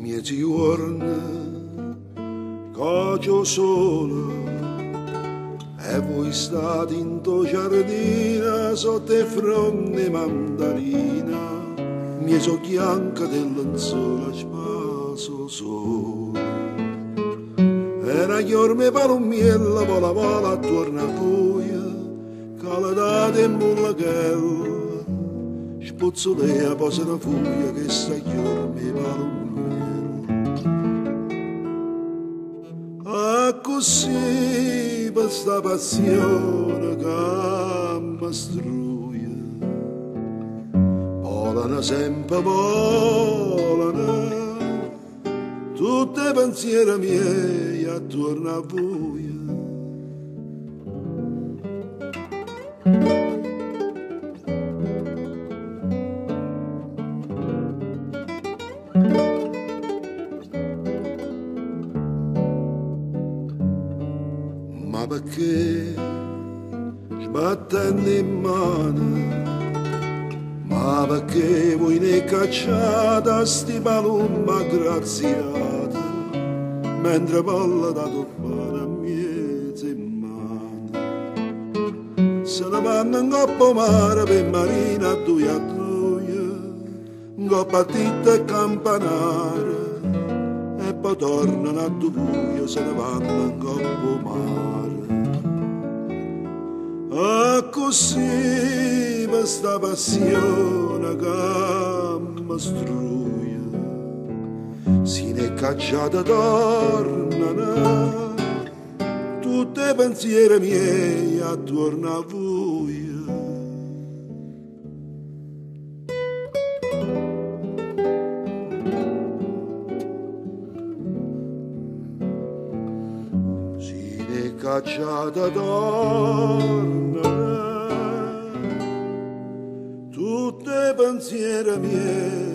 miei giorni cogio solo e voi state in tua giardina sotto i fronde mandarina mie so bianca del lenzuola spaso solo e una chiorme palommiella vola vola attorno a voi caladate in mullachella spuzzolea posa una foglia che sta chiorme palommiella così per sta passione che mi struia volano sempre volano tutti i pensieri miei attorno a voi ma perché sbattendo in mano ma perché voi ne cacciate sti palumma graziata mentre palla da toppare a mezzo in mano se ne vanno in coppa mare per marina a due in coppa titta e campanare e poi tornano a due se ne vanno in coppa mare così per sta passione che mi struia si ne cacciata tornano tutti i pensieri miei attorno a voi si ne cacciata tornano tutti i pensieri miei